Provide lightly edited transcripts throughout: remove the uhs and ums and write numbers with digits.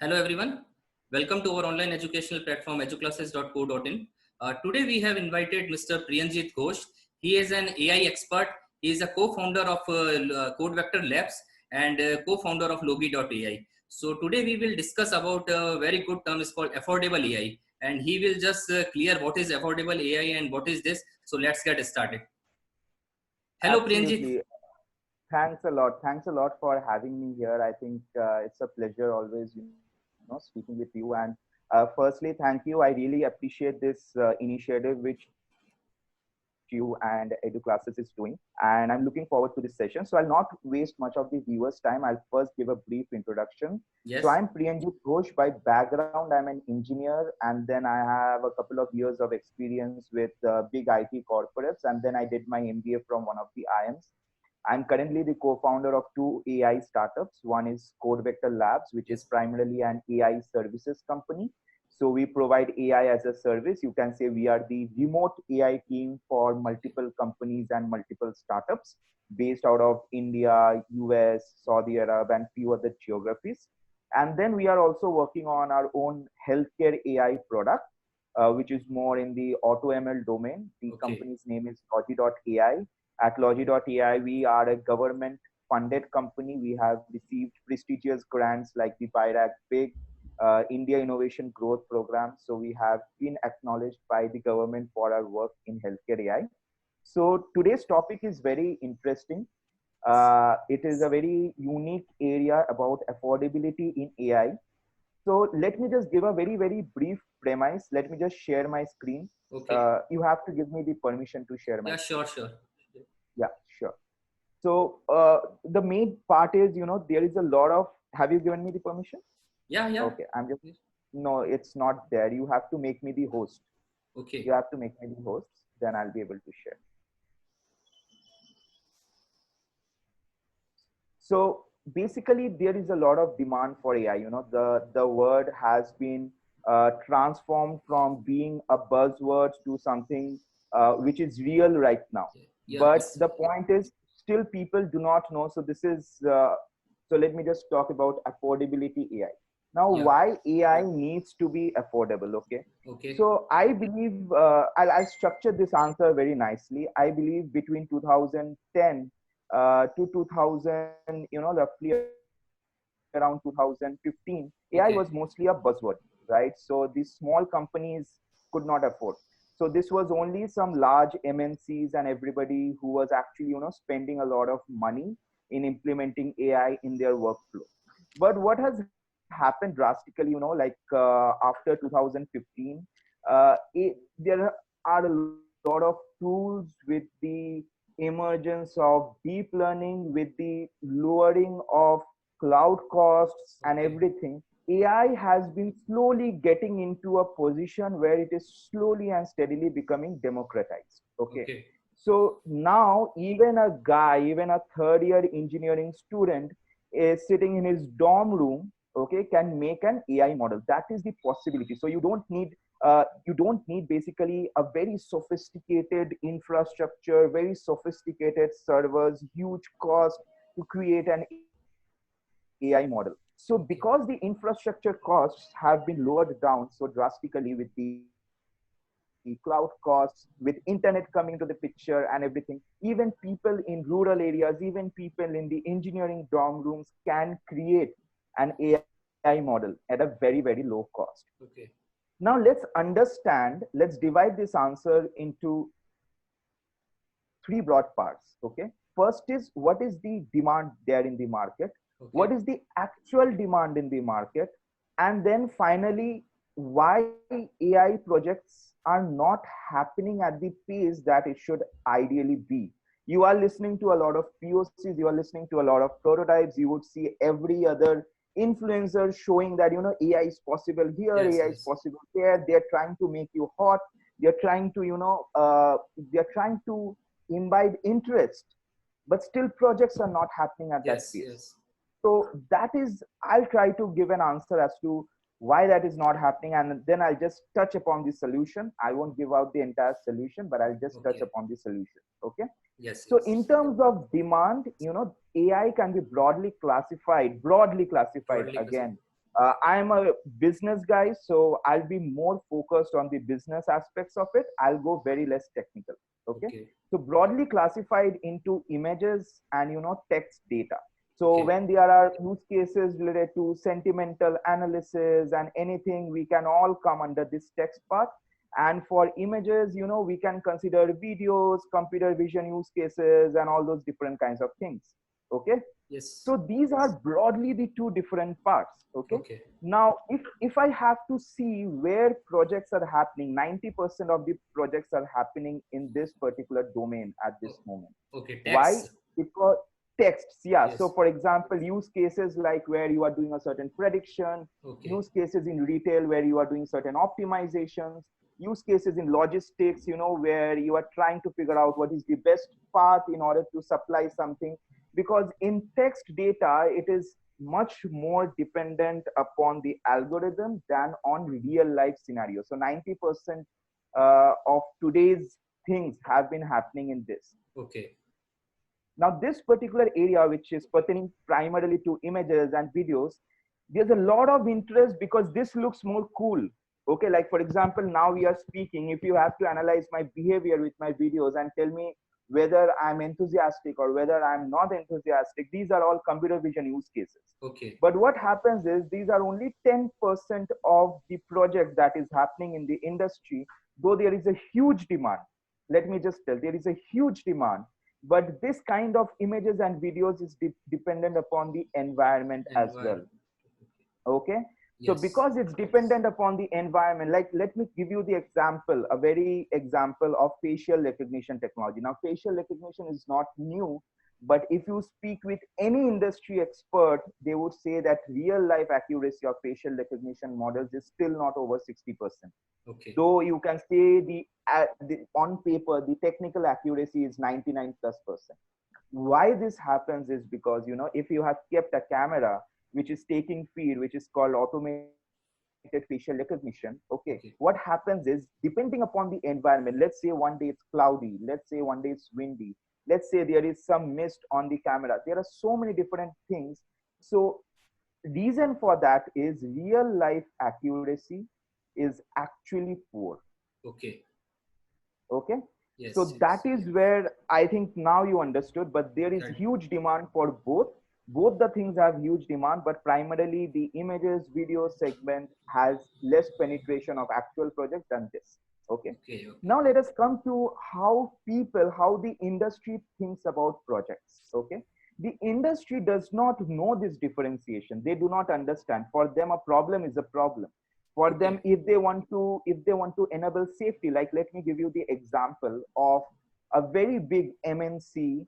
Hello everyone. Welcome to our online educational platform educlasses.co.in. Today we have invited Mr. Priyanjit Ghosh. He is an AI expert. He is a co-founder of Code Vector Labs and co-founder of Logi.ai. So today we will discuss about a very good term is called affordable AI, and he will just clear what is affordable AI and what is this. So let's get started. Hello Priyanjit. Absolutely. Thanks a lot. Thanks a lot for having me here. I think it's a pleasure always, speaking with you. And firstly, thank you. I really appreciate this initiative which you and EduClasses is doing. And I'm looking forward to this session. So I'll not waste much of the viewers' time. I'll first give a brief introduction. So I'm Yes. Priyanjit Ghosh by background. I'm an engineer, and then I have a couple of years of experience with big IT corporates. And then I did my MBA from one of the IIMs. I'm currently the co-founder of two AI startups. One is Code Vector Labs, which is Yes. primarily an AI services company. So we provide AI as a service. You can say we are the remote AI team for multiple companies and multiple startups based out of India, US, Saudi Arabia, and few other geographies. And then we are also working on our own healthcare AI product, which is more in the AutoML domain. The Okay. company's name is Logi.ai. At Logi.ai, we are a government funded company. We have received prestigious grants like the BIRAC Big India Innovation Growth Program. So we have been acknowledged by the government for our work in healthcare AI. So today's topic is very interesting. It is a very unique area about affordability in AI. So let me just give a very, very brief premise. Let me just share my screen. Okay. You have to give me the permission to share my Yeah, screen. sure, sure. Yeah, sure. So the main part is, there is a lot of. Have you given me the permission? Yeah, yeah. Okay, I'm just. No, it's not there. You have to make me the host. You Okay. have to make me the host. Then I'll be able to share. So basically, there is a lot of demand for AI. The word has been transformed from being a buzzword to something which is real right now. Yeah, But it's the point is, still people do not know. So this is so let me just talk about affordability AI. Now, yeah. why AI needs to be affordable? Okay. Okay. So I believe I'll structure this answer very nicely. I believe between 2010 to 2000, roughly around 2015, AI was mostly a buzzword, Okay. right? So these small companies could not afford. So this was only some large MNCs and everybody who was actually, spending a lot of money in implementing AI in their workflow. But what has happened drastically, after 2015, there are a lot of tools with the emergence of deep learning, with the lowering of cloud costs and Okay. everything. AI has been slowly getting into a position where it is slowly and steadily becoming democratized. Okay. Okay. So now, even a third year engineering student is sitting in his dorm room, okay, can make an AI model. That is the possibility. So you don't need basically a very sophisticated infrastructure, very sophisticated servers, huge cost to create an AI model. So because the Okay. infrastructure costs have been lowered down so drastically with the cloud costs, with internet coming into the picture and everything, even people in rural areas, even people in the engineering dorm rooms can create an AI model at a very, very low cost. Now Okay. let's divide this answer into three broad parts. Okay. First is what is the demand there in the market? What is the Okay. actual demand in the market? And then finally, why AI projects are not happening at the pace that it should ideally be. You are listening to a lot of POCs, you are listening to a lot of prototypes, you would see every other influencer showing that AI is possible here, Yes, AI is yes. possible there. They're trying to make you hot. They're trying to they're trying to imbibe interest, but still projects are not happening at that Yes, pace. yes. So that is, I'll try to give an answer as to why that is not happening, and then I'll just touch upon the solution. I won't give out the entire solution, but I'll just touch Okay. upon the solution. Okay. Yes, So yes. in terms of demand, AI can be broadly classified Broadly classified. again. I'm a business guy, so I'll be more focused on the business aspects of it. I'll go very less technical. Okay. Okay. So broadly classified into images and text data. So Okay. when there are use cases related to sentimental analysis and anything, we can all come under this text part. And for images, we can consider videos, computer vision use cases, and all those different kinds of things. Okay. Yes. So these are broadly the two different parts. Okay. Okay. Now, if I have to see where projects are happening, 90% of the projects are happening in this particular domain at this moment. Okay. Why? Text. Because texts, yeah. Yes. So for example, use cases like where you are doing a certain prediction, Okay. use cases in retail where you are doing certain optimizations, use cases in logistics, where you are trying to figure out what is the best path in order to supply something. Because in text data, it is much more dependent upon the algorithm than on real life scenarios. So 90% of today's things have been happening in this. Okay. Now, this particular area, which is pertaining primarily to images and videos, there's a lot of interest because this looks more cool. Okay, like for example, now we are speaking. If you have to analyze my behavior with my videos and tell me whether I'm enthusiastic or whether I'm not enthusiastic, these are all computer vision use cases. Okay. But what happens is these are only 10% of the project that is happening in the industry, though there is a huge demand. Let me just tell, there is a huge demand, but this kind of images and videos is dependent upon the environment as well. Okay. So Yes. because it's dependent upon the environment, like let me give you the example, a very example of facial recognition technology. Now, facial recognition is not new, but if you speak with any industry expert, they would say that real life accuracy of facial recognition models is still not over 60%. Okay. Though you can say the on paper, the technical accuracy is 99+%. Why this happens is because, if you have kept a camera which is taking feed, which is called automated facial recognition. Okay. What happens is, depending upon the environment, let's say one day it's cloudy, let's say one day it's windy, let's say there is some mist on the camera. There are so many different things. So reason for that is real life accuracy is actually poor. Okay. Okay. Yes. So that is where I think now you understood, but there is huge demand for both. Both the things have huge demand, but primarily the images video segment has less penetration of actual projects than this. Okay. Now let us come to how the industry thinks about projects. Okay. The industry does not know this differentiation. They do not understand. For them, a problem is a problem. For them, if they want to enable safety, like let me give you the example of a very big MNC,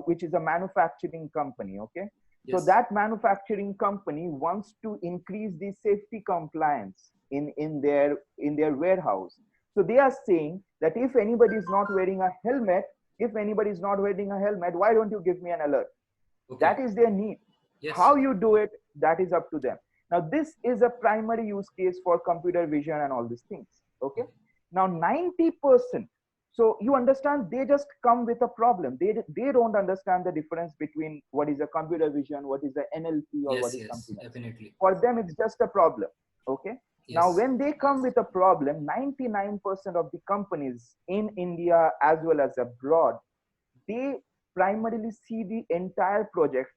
which is a manufacturing company. Okay. Yes. So that manufacturing company wants to increase the safety compliance in their warehouse. So they are saying that if anybody is not wearing a helmet, why don't you give me an alert? Okay. That is their need. Yes. How you do it, that is up to them. Now, this is a primary use case for computer vision and all these things. Okay. Now, 90%. So you understand, they just come with a problem. They don't understand the difference between what is a computer vision, what is a NLP, or what is something else. Definitely. For them, it's just a problem. Okay. Yes. Now, when they come with a problem, 99% of the companies in India as well as abroad, they primarily see the entire project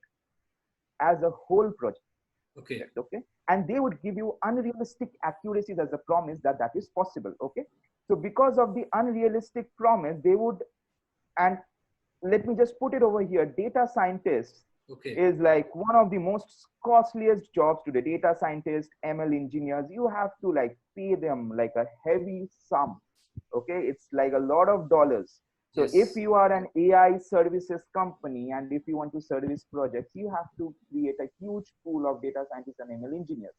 as a whole project. Okay. Okay. And they would give you unrealistic accuracies as a promise that is possible. Okay. So because of the unrealistic promise, they would, and let me just put it over here, data scientists is like one of the most costliest jobs today. Data scientists, ML engineers, you have to like pay them like a heavy sum. Okay. It's like a lot of dollars. So yes. If you are an AI services company and if you want to service projects, you have to create a huge pool of data scientists and ML engineers.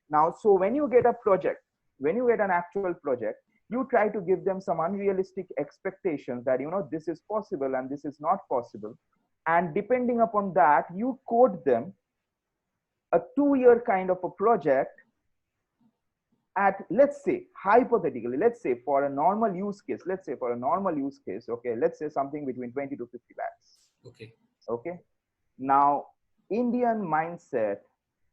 Now, so when you get a project, when you get an actual project, you try to give them some unrealistic expectations that, this is possible and this is not possible. And depending upon that, you code them a 2-year kind of a project at, let's say, hypothetically, let's say for a normal use case, okay, let's say something between 20 to 50 lakhs. Okay. Okay. Now, Indian mindset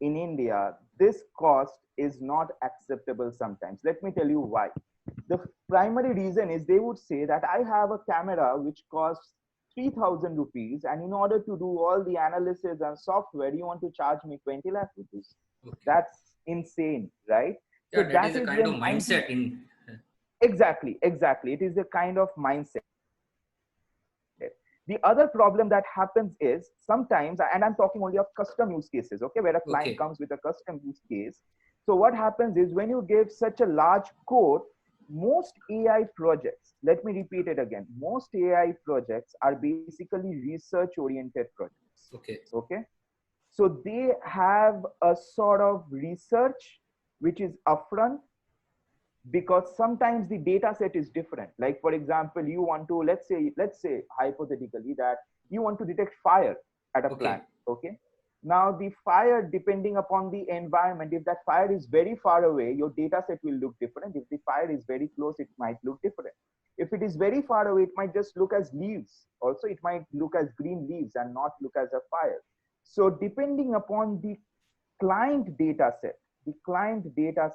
in India, this cost is not acceptable sometimes. Let me tell you why. The primary reason is they would say that I have a camera which costs 3,000 rupees, and in order to do all the analysis and software, you want to charge me 20 lakh rupees. Okay. That's insane, right? So Yeah, that that is a is kind of when 90, mindset in. exactly, exactly. It is a kind of mindset. The other problem that happens is sometimes, and I'm talking only of custom use cases, okay, where a client Okay. comes with a custom use case. So what happens is when you give such a large code, most AI projects, let me repeat it again, most AI projects are basically research oriented projects. Okay. Okay. So they have a sort of research which is upfront, because sometimes the data set is different. Like for example, you want to, let's say hypothetically that you want to detect fire at a plant. Okay. Okay. Now the fire, depending upon the environment, if that fire is very far away, your data set will look different. If the fire is very close, it might look different. If it is very far away, it might just look as leaves. Also, it might look as green leaves and not look as a fire. So depending upon the client data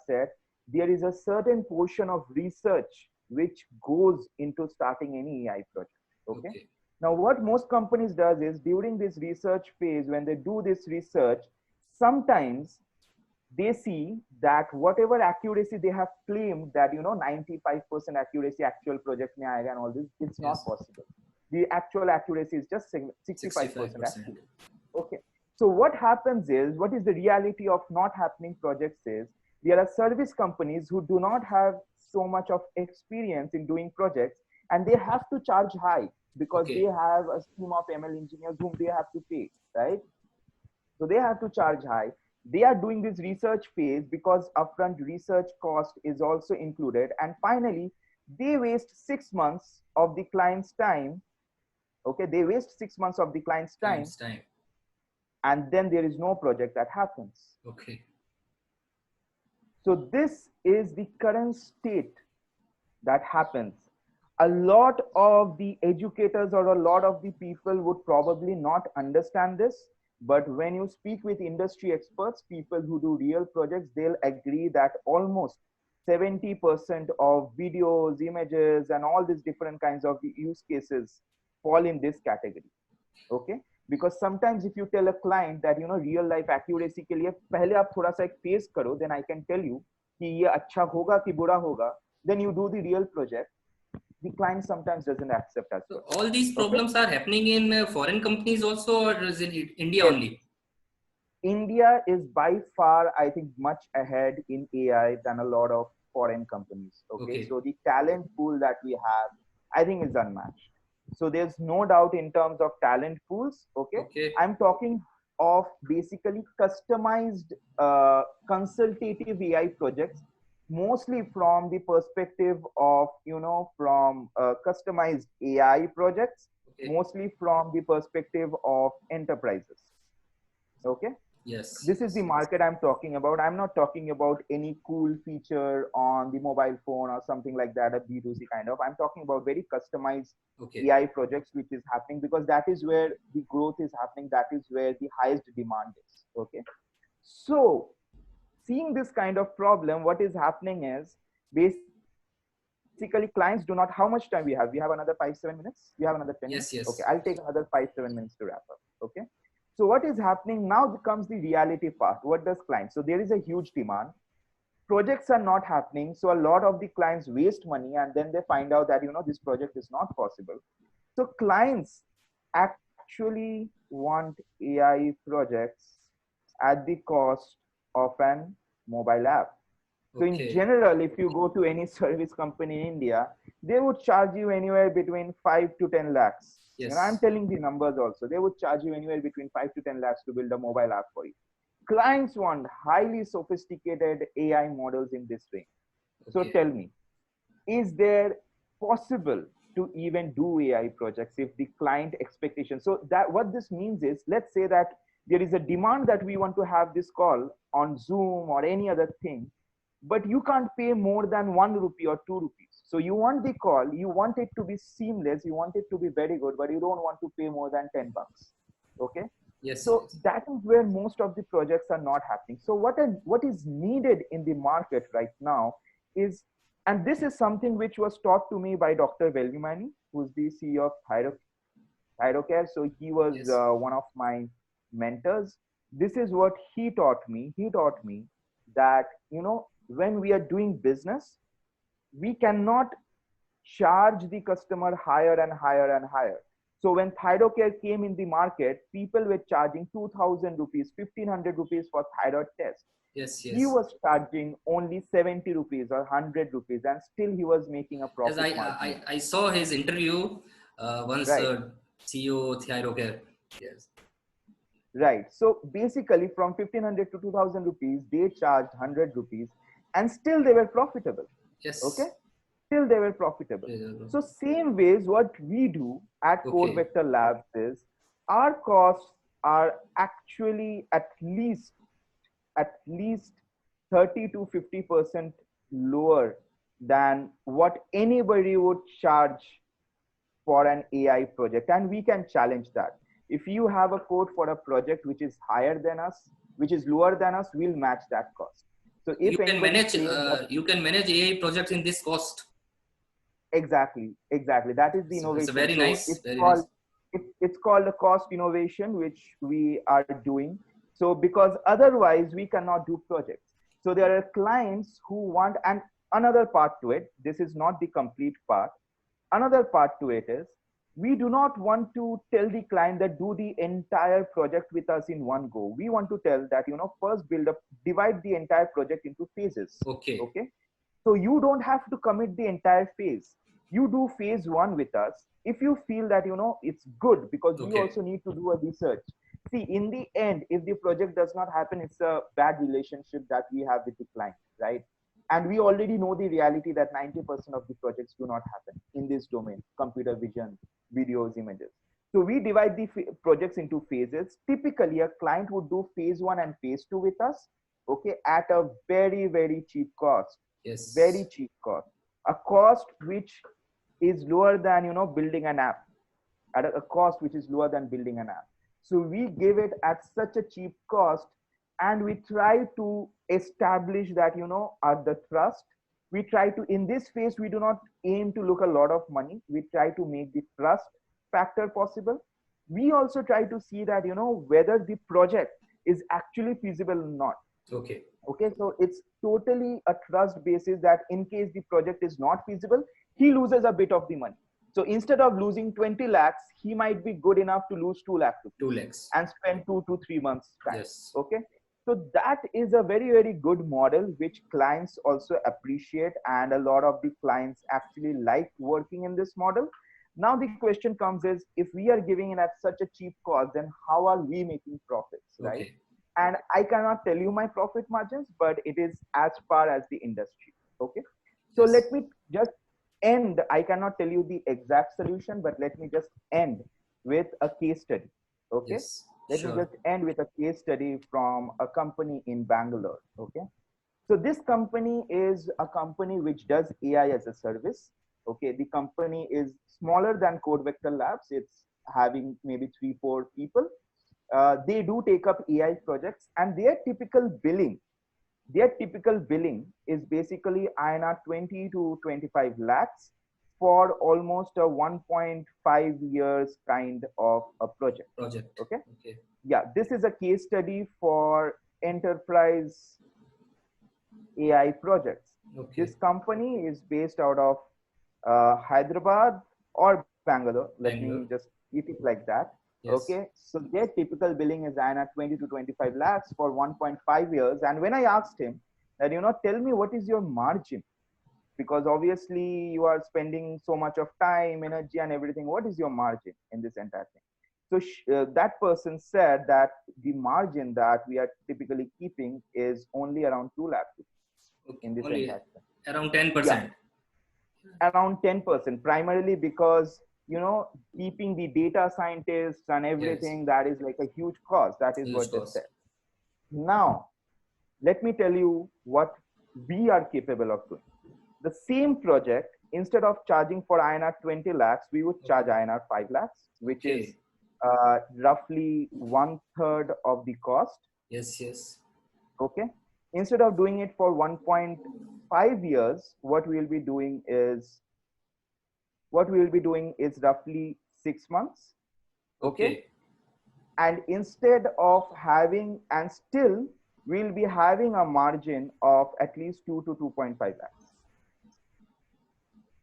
set, there is a certain portion of research which goes into starting any AI project. Okay. Okay. Now, what most companies does is during this research phase, when they do this research, sometimes they see that whatever accuracy they have claimed that 95% accuracy actual project mein aayega and all this, it's not Yes. possible. The actual accuracy is just 65% 65%. accurate. Okay. So what happens is, what is the reality of not happening projects is, there are service companies who do not have so much of experience in doing projects, and they have to charge high because they Okay. have a team of ML engineers whom they have to pay, right? So they have to charge high. They are doing this research phase because upfront research cost is also included. And finally, they waste 6 months of the client's time. Okay, they waste 6 months of the client's time, Client's time. and then there is no project that happens. Okay. So this is the current state that happens. A lot of the educators or a lot of the people would probably not understand this, but when you speak with industry experts, people who do real projects, they'll agree that almost 70% of videos, images, and all these different kinds of use cases fall in this category. Okay. Because sometimes if you tell a client that real life accuracy के लिए पहले आप थोड़ा सा एक face करो, then I can tell you कि ये अच्छा होगा कि बुरा होगा, then you do the real project, the client sometimes doesn't accept as So well. all these Okay. problems are happening in foreign companies also, or is it India Yes. only? India is by far, I think, much ahead in AI than a lot of foreign companies. Okay. Okay. So the talent pool that we have, I think, is unmatched. So there's no doubt in terms of talent pools. Okay. Okay. I'm talking of basically customized consultative AI projects, mostly from the perspective of, from customized AI projects, Okay. mostly from the perspective of enterprises. Okay. Yes. This is the market I'm talking about. I'm not talking about any cool feature on the mobile phone or something like that, a B2C kind of. I'm talking about very customized Okay. AI projects, which is happening because that is where the growth is happening. That is where the highest demand is. Okay. So, seeing this kind of problem, what is happening is basically clients do not. How much time we have? We have another 5-7 minutes. We have another 10 Yes. minutes. Okay. Yes. I'll take another 5-7 minutes to wrap up. Okay. So what is happening now becomes the reality part. What does clients? So there is a huge demand. Projects are not happening. So a lot of the clients waste money, and then they find out that this project is not possible. So clients actually want AI projects at the cost of an mobile app. So in Okay. general, if you go to any service company in India, they would charge you anywhere between 5 to 10 lakhs. I'm Yes. telling the numbers also. They would charge you anywhere between 5 to 10 lakhs to build a mobile app for you. Clients want highly sophisticated AI models in this range. So Okay. tell me, is there possible to even do AI projects if the client expectation? So that what this means is, let's say that there is a demand that we want to have this call on Zoom or any other thing, but you can't pay more than 1 rupee or 2 rupees. So you want the call, you want it to be seamless, you want it to be very good, but you don't want to pay more than 10 bucks. Okay. Yes. So Yes. that is where most of the projects are not happening. So what is needed in the market right now is, and this is something which was taught to me by Dr. Velumani, who's the CEO of Thyrocare. So he was Yes. one of my mentors. This is what he taught me. He taught me that, when we are doing business, we cannot charge the customer higher and higher and higher. So when Thyrocare came in the market, people were charging 2,000 rupees, 1,500 rupees for thyroid test. Yes. He Yes. was charging only 70 rupees or 100 rupees, and still he was making a Yes. profit margin. I saw his interview once. Right, CEO Thyrocare. Yes. right. So basically, from 1,500 to 2,000 rupees, they charged 100 rupees, and still they were profitable. Okay, Yes. still they were profitable. So same ways, what we do at Code Okay. Vector Labs is, our costs are actually at least 30 to 50% lower than what anybody would charge for an AI project. And we can challenge that. If you have a code for a project which is higher than us, which is lower than us, we'll match that cost. So if anybody claims that, You can manage AI projects in this cost. exactly, that is the So it's a innovation. very So nice, it's very called, nice. it's called a cost innovation, which we are doing. So because otherwise we cannot do projects. So there are clients who want, and another part to it, this is not the complete part, another part to it is, we do not want to tell the client that do the entire project with us in one go. We want to tell that, first build up, divide the entire project into phases. Okay. Okay, so you don't have to commit the entire phase. You do phase one with us. If you feel that, it's good, because we Okay. also need to do a research. See, in the end, if the project does not happen, it's a bad relationship that we have with the client, right? And we already know the reality that 90% of the projects do not happen in this domain: computer vision, videos, images. So we divide the projects into phases. Typically, a client would do phase one and phase two with us, okay, at a very, very cheap cost. Very Yes. cheap cost. A cost which is lower than, building an app, at a cost which is lower than building an app. So we give it at such a cheap cost, and we try to establish that, at the trust. We try to, in this phase, we do not aim to look a lot of money. We try to make the trust factor possible. We also try to see that, whether the project is actually feasible or not. Okay. Okay, so it's totally a trust basis, that in case the project is not feasible, he loses a bit of the money. So instead of losing 20 lakhs, he might be good enough to lose 2 lakh 2 rupees lakhs. and spend 2 to 3 months time. Yes. Okay, so that is a very, very good model which clients also appreciate, and a lot of the clients actually like working in this model. Now the question comes is, if we are giving it at such a cheap cost, then how are we making profits, right? Okay. And I cannot tell you my profit margins, but it is as far as the industry. Okay, so Yes. let me just end. I cannot tell you the exact solution, but let me just end with a case study. Okay, Yes. let me Sure. just end with a case study from a company in Bangalore. Okay, so this company is a company which does AI as a service. Okay, the company is smaller than Code Vector Labs. It's having maybe 3 4 people. They do take up AI projects, and their typical billing is basically INR 20 to 25 lakhs for almost a 1.5 years kind of a project. Project. Okay, Okay. yeah, this is a case study for enterprise AI projects. Okay. This company is based out of Hyderabad or Bangalore. Let me Bangalore. just keep it like that. Yes. Okay, so their typical billing is INR 20 to 25 lakhs for 1.5 years. And when I asked him that, tell me what is your margin, because obviously you are spending so much of time, energy, and everything. What is your margin in this entire thing? So that person said that the margin that we are typically keeping is only around 2 lakh Okay. in this Only entire thing. around Yeah, 10%. around 10%, primarily because, keeping the data scientists and Yes. everything, that is like a huge cost. That is Huge what they cost. said. Now, let me tell you what we are capable of doing. The same project, instead of charging for INR 20 lakhs, we would charge Okay. INR 5 lakhs, which is Okay. roughly 1/3 of the cost. Yes, yes. Okay. Instead of doing it for 1.5 years, what we will be doing is roughly 6 months. Okay. Okay. And instead of having, and still we'll be having a margin of at least 2 to 2.5 lakhs.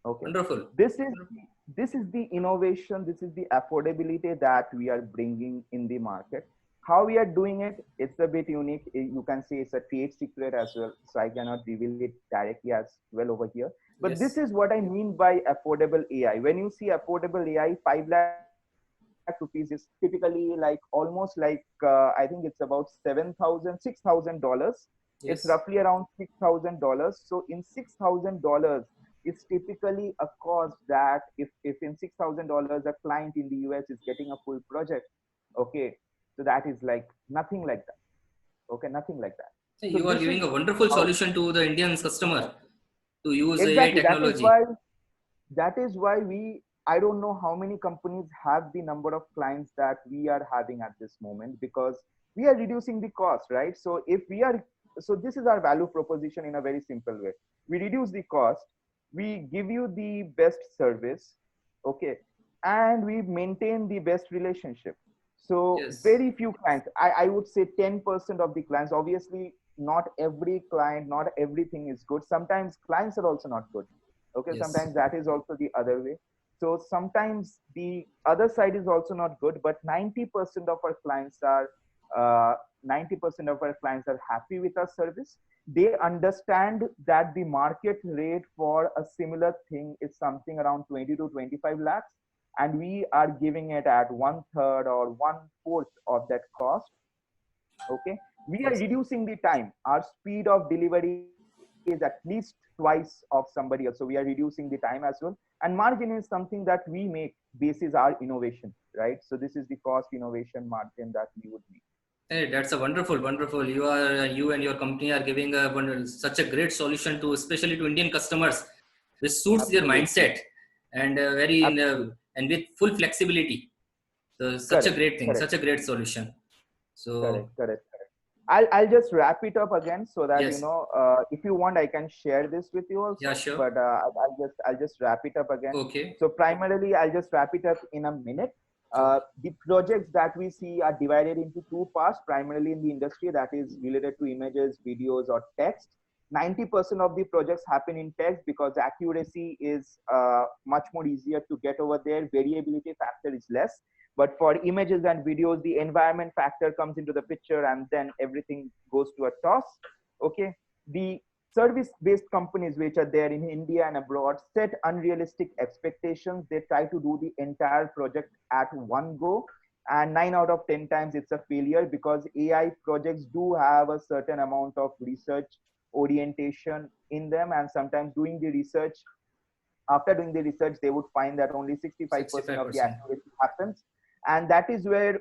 Okay. Wonderful. This is the innovation, this is the affordability that we are bringing in the market. How we are doing it, it's a bit unique. You can say it's a trade secret as well, so I cannot reveal it directly as well over here. But this Yes. is what I mean by affordable AI. When you see affordable AI, 5 lakh rupees is typically like almost like I think it's about $6,000. It's Yes. roughly around $6,000. So in $6,000, it's typically a cost that if in $6,000 a client in the US is getting a full project, okay, so that is like nothing like that. Okay, nothing like that. Hey, So you are this giving is a wonderful how solution to the Indian customer to use AI exactly technology. that is why we I don't know how many companies have the number of clients that we are having at this moment, because we are reducing the cost, right? So if we are, so this is our value proposition in a very simple way. We reduce the cost, we give you the best service, okay, and we maintain the best relationship. So Yes. very few clients, I would say 10% of the clients, obviously not every client, not everything is good. Sometimes clients are also not good. Okay, Yes. sometimes that is also the other way. So sometimes the other side is also not good, but 90% of our clients are uh, 90% of our clients are happy with our service. They understand that the market rate for a similar thing is something around 20 to 25 lakhs, and we are giving it at 1/3 or 1/4 of that cost. Okay, we are Yes. reducing the time. Our speed of delivery is at least twice of somebody else, so we are reducing the time as well. And margin is something that we make basis our innovation, right? So this is the cost innovation margin that we would make. Hey, that's a wonderful, wonderful. You and your company are giving such a great solution to, especially to Indian customers, which suits their Absolutely. mindset and Absolutely. and with full flexibility. So such a Correct. great thing, Correct. such a great solution. Correct. So Correct. Correct. I'll just wrap it up again so that yes, if you want I can share this with you yeah, also, sure. but I'll just wrap it up again. Okay, So primarily I'll just wrap it up in a minute. okay, The projects that we see are divided into two parts, primarily in the industry, that is related to images, videos, or text. 90% of the projects happen in text because accuracy is much more easier to get over there. Variability factor is less. But for images and videos, the environment factor comes into the picture, and then everything goes to a toss. Okay. The service based companies which are there in India and abroad set unrealistic expectations. They try to do the entire project at one go, and 9 out of 10 times it's a failure, because AI projects do have a certain amount of research orientation in them, and sometimes doing the research, after doing the research they would find that only 65% of the 65%. accuracy happens, and that is where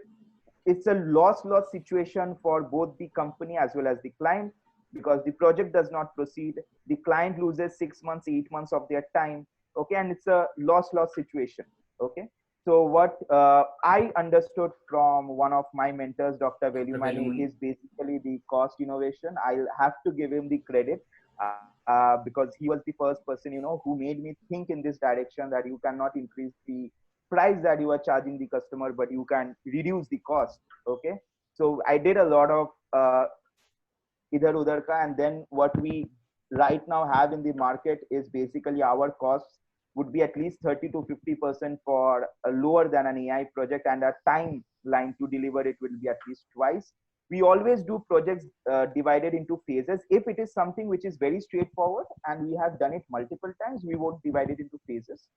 it's a loss situation for both the company as well as the client, because the project does not proceed, the client loses 6 months 8 months of their time. Okay, and it's a loss situation. Okay, so what I understood from one of my mentors, Dr. Dr. Velumani, Velumani. is basically the cost innovation. I'll have to give him the credit, because he was the first person who made me think in this direction, that you cannot increase the price that you are charging the customer, but you can reduce the cost. Okay, so I did a lot of idhar udhar ka, and then what we right now have in the market is basically our costs would be at least 30 to 50% for lower than an AI project, and our timeline to deliver it will be at least twice. We always do projects divided into phases. If it is something which is very straightforward and we have done it multiple times, we won't divide it into phases.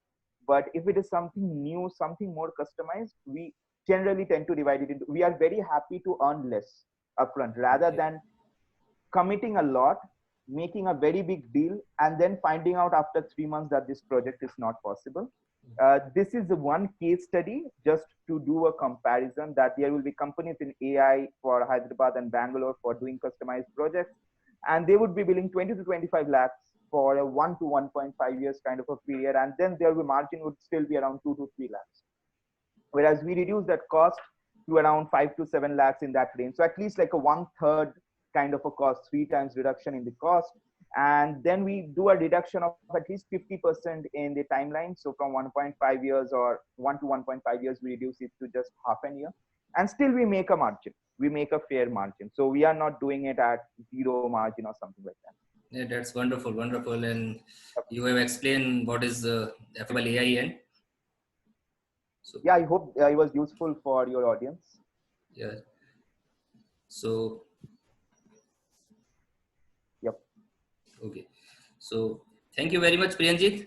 But if it is something new, something more customized, we generally tend to divide it into, we are very happy to earn less upfront rather Okay. than committing a lot, making a very big deal, and then finding out after 3 months that this project is not possible. This is the one case study just to do a comparison, that there will be companies in AI for Hyderabad and Bangalore for doing customized projects, and they would be billing 20 to 25 lakhs for a 1 to 1.5 years kind of a period, and then their margin would still be around 2 to 3 lakhs. whereas we reduce that cost to around 5 to 7 lakhs in that range. So at least like a 1/3 kind of a cost, 3 times reduction in the cost. And then we do a reduction of at least 50% in the timeline. So from 1.5 years or 1 to 1.5 years, we reduce it to just half a year. And still we make a margin. We make a fair margin. So we are not doing it at zero margin or something like that. Yeah, that's wonderful, wonderful. And you have explained what is affordable AI and so Yeah, I hope it was useful for your audience. yeah. So Yep. okay. So thank you very much, Priyanjit,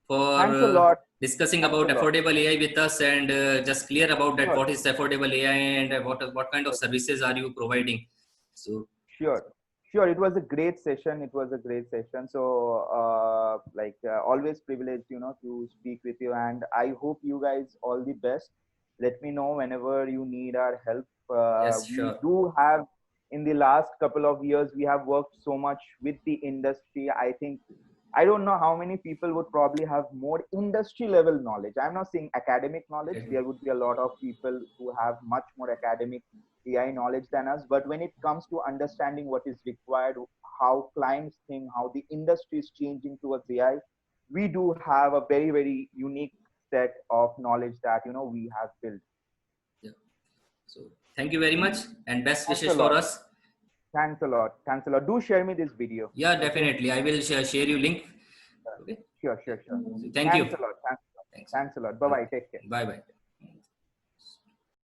for Thanks a lot. discussing Thanks about a lot. affordable AI with us and just clear about that Sure. what is affordable AI and what kind of services are you providing. So Sure. Sure. It was a great session. It was a great session. So, always privileged, to speak with you. And I hope you guys all the best. Let me know whenever you need our help. yes, We sure. do have, in the last couple of years, we have worked so much with the industry. I think, I don't know how many people would probably have more industry level knowledge. I'm not saying academic knowledge. There would be a lot of people who have much more academic AI knowledge than us. But when it comes to understanding what is required, how clients think, how the industry is changing towards AI, we do have a very, very unique set of knowledge that we have built. Yeah. So thank you very much and best Thanks wishes a for lot. us. Thanks a lot. Thanks a lot. Do share me this video. Yeah, Okay. definitely. I will share you link. Okay. Sure, sure, sure. So thank you. Thanks a lot. Thanks a lot. Thanks. Thanks a lot. Bye bye. Take care. Bye bye.